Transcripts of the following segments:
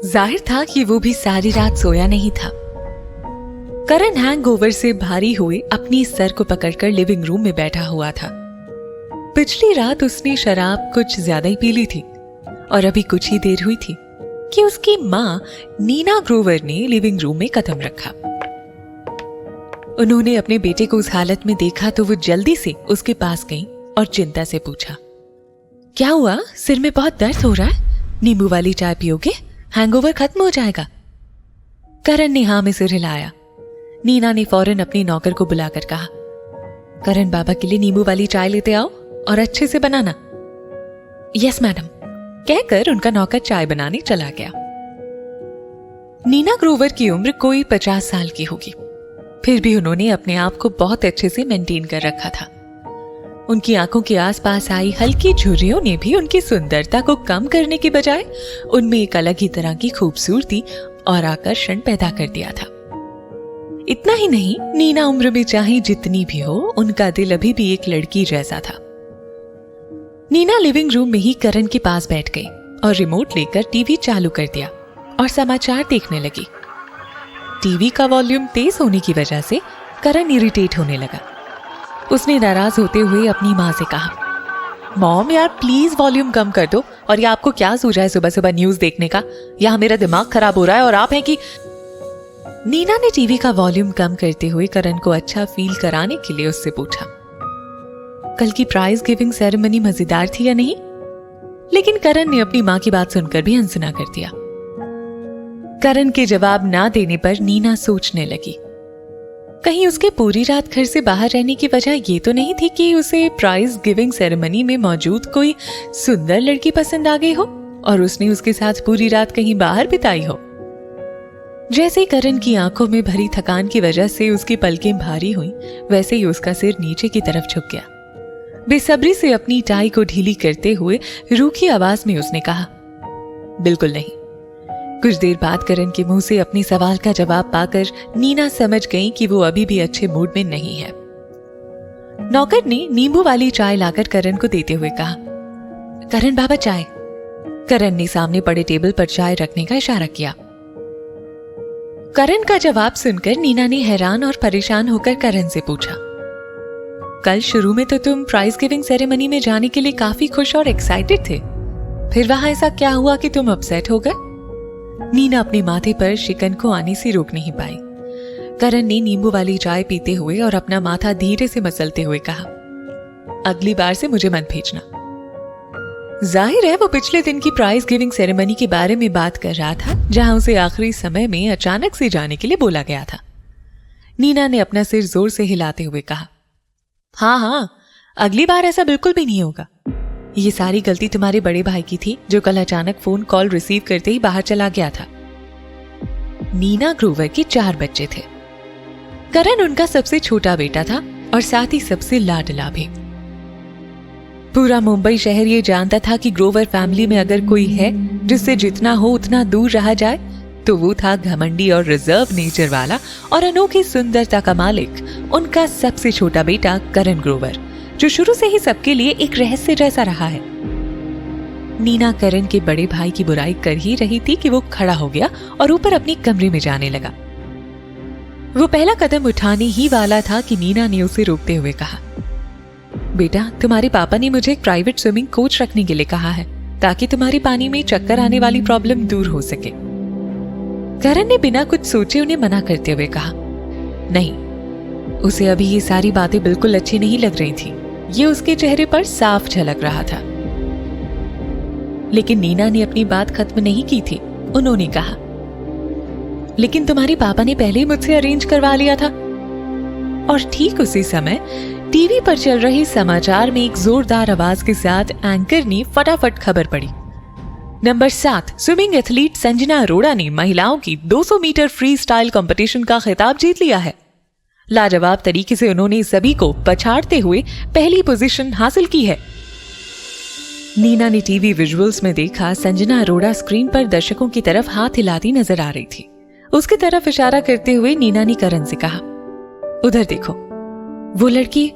जाहिर था कि वो भी सारी रात सोया नहीं था। करण हैंगओवर से भारी हुए अपनी सर को पकड़कर लिविंग रूम में बैठा हुआ था। पिछली रात उसने शराब कुछ ज्यादा ही पी ली थी और अभी कुछ ही देर हुई थी कि उसकी माँ नीना ग्रोवर ने लिविंग रूम में कदम रखा। उन्होंने अपने बेटे को उस हालत में देखा तो वो जल्दी से उसके पास गई और चिंता से पूछा, क्या हुआ? सिर में बहुत दर्द हो रहा है? नींबू वाली चाय पियोगे? हैंगओवर खत्म हो जाएगा। करण ने हाँ में सिर हिलाया। नीना ने फौरन अपने नौकर को बुलाकर कहा, करण बाबा के लिए नींबू वाली चाय लेते आओ और अच्छे से बनाना। यस मैडम, कहकर उनका नौकर चाय बनाने चला गया। नीना ग्रोवर की उम्र कोई 50 साल की होगी, फिर भी उन्होंने अपने आप को बहुत अच्छे से मेंटेन कर रखा था। उनकी आंखों के आसपास आई हल्की झुर्रियों ने भी उनकी सुंदरता को कम करने के बजाय उनमें एक अलग ही तरह की खूबसूरती और आकर्षण पैदा कर दिया था। इतना ही नहीं, नीना उम्र में चाहे जितनी भी हो, उनका दिल अभी भी एक लड़की जैसा था। नीना लिविंग रूम में ही करण के पास बैठ गई और रिमोट लेकर टीवी चालू कर दिया और समाचार देखने लगी। टीवी का वॉल्यूम तेज होने की वजह से करण इरिटेट होने लगा। उसने नाराज होते हुए अपनी माँ से कहा, मॉम यार प्लीज वॉल्यूम कम कर दो, और ये आपको क्या सूझा है सुबह सुबह न्यूज देखने का? यहाँ मेरा दिमाग खराब हो रहा है और आप हैं कि। नीना ने टीवी का वॉल्यूम कम करते हुए करण को अच्छा फील कराने के लिए उससे पूछा, कल की प्राइज गिविंग सेरेमनी मजेदार थी या नहीं? लेकिन करण ने अपनी माँ की बात सुनकर भी अनसुना कर दिया। करण के जवाब ना देने पर नीना सोचने लगी, कहीं उसके पूरी रात घर से बाहर रहने की वजह ये तो नहीं थी कि उसे प्राइज गिविंग सेरेमनी में मौजूद कोई सुंदर लड़की पसंद आ गई हो और उसने उसके साथ पूरी रात कहीं बाहर बिताई हो। जैसे करण की आंखों में भरी थकान की वजह से उसकी पलकें भारी हुई, वैसे ही उसका सिर नीचे की तरफ झुक गया। बेसब्री से अपनी टाई को ढीली करते हुए रूखी आवाज में उसने कहा, बिल्कुल नहीं। कुछ देर बाद करण के मुंह से अपने सवाल का जवाब पाकर नीना समझ गई कि वो अभी भी अच्छे मूड में नहीं है। नौकर ने नींबू वाली चाय लाकर करण को देते हुए कहा, करण बाबा चाय। करण ने सामने पड़े टेबल पर चाय रखने का इशारा किया। करण का जवाब सुनकर नीना ने हैरान और परेशान होकर करण से पूछा, कल शुरू में तो तुम प्राइज गिविंग सेरेमनी में जाने के लिए काफी खुश और एक्साइटेड थे, फिर वहां ऐसा क्या हुआ कि तुम अपसेट हो गए? नीना अपने माथे पर शिकन को आने से रोक नहीं पाई। करण ने नींबू वाली चाय पीते हुए और अपना माथा धीरे से मसलते हुए कहा, अगली बार से मुझे मत भेजना। जाहिर है वो पिछले दिन की प्राइज गिविंग सेरेमनी के बारे में बात कर रहा था, जहां उसे आखिरी समय में अचानक से जाने के लिए बोला गया था। नीना ने अपना सिर जोर से हिलाते हुए कहा, हाँ, अगली बार ऐसा बिल्कुल भी नहीं होगा। ये सारी गलती तुम्हारे बड़े भाई की थी, जो कल अचानक फोन कॉल रिसीव करते ही बाहर चला गया था। नीना ग्रोवर के 4 बच्चे थे। करण उनका सबसे छोटा बेटा था और साथ ही सबसे लाडला भी। पूरा मुंबई शहर ये जानता था कि ग्रोवर फैमिली में अगर कोई है जिससे जितना हो उतना दूर रहा जाए तो वो था घमंडी और रिजर्व नेचर वाला और अनोखी सुंदरता का मालिक, उनका सबसे छोटा बेटा करण ग्रोवर, जो शुरू से ही सबके लिए एक रहस्य जैसा रहा है। नीना करण के बड़े भाई की बुराई कर ही रही थी कि वो खड़ा हो गया और ऊपर अपने कमरे में जाने लगा। वो पहला कदम उठाने ही वाला था कि नीना ने उसे रोकते हुए कहा, बेटा तुम्हारे पापा ने मुझे एक प्राइवेट स्विमिंग कोच रखने के लिए कहा है, ताकि तुम्हारी पानी में चक्कर आने वाली प्रॉब्लम दूर हो सके। करण ने बिना कुछ सोचे उन्हें मना करते हुए कहा, नहीं। उसे अभी ये सारी बातें बिल्कुल अच्छी नहीं लग रही थी, ये उसके चेहरे पर साफ झलक रहा था। लेकिन नीना ने अपनी बात खत्म नहीं की थी। उन्होंने कहा, लेकिन तुम्हारे पापा ने पहले ही मुझसे अरेंज करवा लिया था। और ठीक उसी समय टीवी पर चल रहे समाचार में एक जोरदार आवाज के साथ एंकर ने फटाफट खबर पढ़ी, number 7 swimming athlete Sanjana Arora ने महिलाओं की 200 मीटर फ्री स्टाइल कॉम्पिटिशन का खिताब जीत लिया है। लाजवाब तरीके से उन्होंने सभी को पछाड़ते हुए पहली पोजीशन हासिल की है। नीना ने टीवी विजुअल्स में देखा संजना अरोड़ा स्क्रीन पर दर्शकों की तरफ हाथ हिलाती नजर आ रही थी। उसकी तरफ इशारा करते हुए नीना ने करण से कहा, उधर देखो, वो लड़की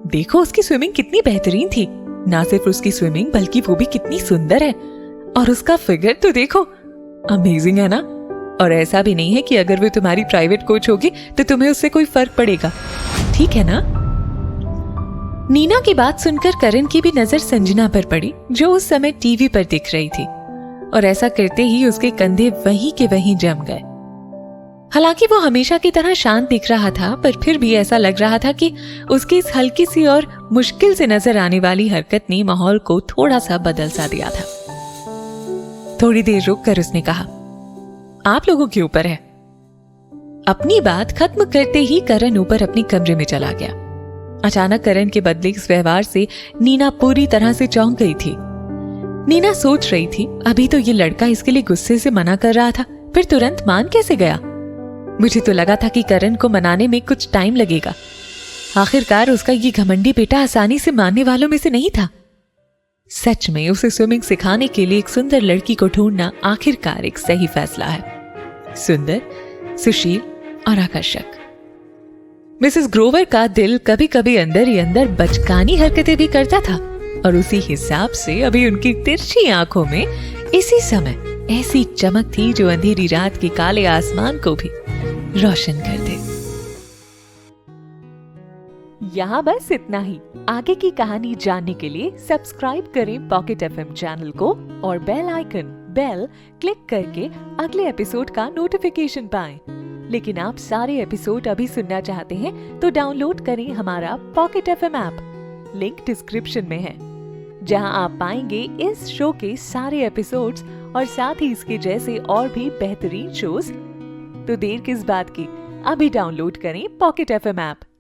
देखो, उसकी स्विमिंग कितनी बेहतरीन थी। ना सिर्फ उसकी स्विमिंग बल्कि वो भी कितनी सुंदर है, और उसका फिगर तो देखो। अमेजिंग है ना? और ऐसा भी नहीं है कि अगर वो तुम्हारी प्राइवेट कोच होगी तो तुम्हें उससे कोई फर्क पड़ेगा, ठीक है ना? नीना की बात सुनकर करण की भी नजर संजना पर पड़ी, जो उस समय टीवी पर दिख रही थी, और ऐसा करते ही उसके कंधे वहीं के वहीं जम गए। हालांकि वो हमेशा की तरह शांत दिख रहा था, पर फिर भी ऐसा लग रहा था कि उसकी इस हल्की सी और मुश्किल से नजर आने वाली हरकत ने माहौल को थोड़ा सा बदल सा दिया था। थोड़ी देर रुक कर उसने कहा, आप लोगों के ऊपर है। अपनी बात खत्म करते ही करण ऊपर अपने कमरे में चला गया। अचानक करण के बदले इस व्यवहार से नीना पूरी तरह से चौंक गई थी। नीना सोच रही थी, अभी तो ये लड़का इसके लिए गुस्से से मना कर रहा था, फिर तुरंत मान कैसे गया? मुझे तो लगा था कि करण को मनाने में कुछ टाइम लगेगा। आखिरकार उसका ये घमंडी बेटा आसानी से मानने वालों में से नहीं था। सच में उसे स्विमिंग सिखाने के लिए एक सुंदर लड़की को ढूंढना आखिरकार एक सही फैसला है। सुंदर, सुशील और आकर्षक। मिसेस ग्रोवर का दिल कभी कभी अंदर ही अंदर बचकानी हरकतें भी करता था, और उसी हिसाब से अभी उनकी तिरछी आंखों में इसी समय ऐसी चमक थी जो अंधेरी रात के काले आसमान को भी रोशन कर दे। यहाँ बस इतना ही। आगे की कहानी जानने के लिए सब्सक्राइब करें पॉकेट एफएम चैनल को और बेल क्लिक करके अगले एपिसोड का नोटिफिकेशन पाएं। लेकिन आप सारे एपिसोड अभी सुनना चाहते हैं तो डाउनलोड करें हमारा pocket FM app. Link description में है, जहां आप पाएंगे इस शो के सारे एपिसोड्स और साथ ही इसके जैसे और भी बेहतरीन शोज। तो देर किस बात की, अभी डाउनलोड करें पॉकेट एफएम ऐप।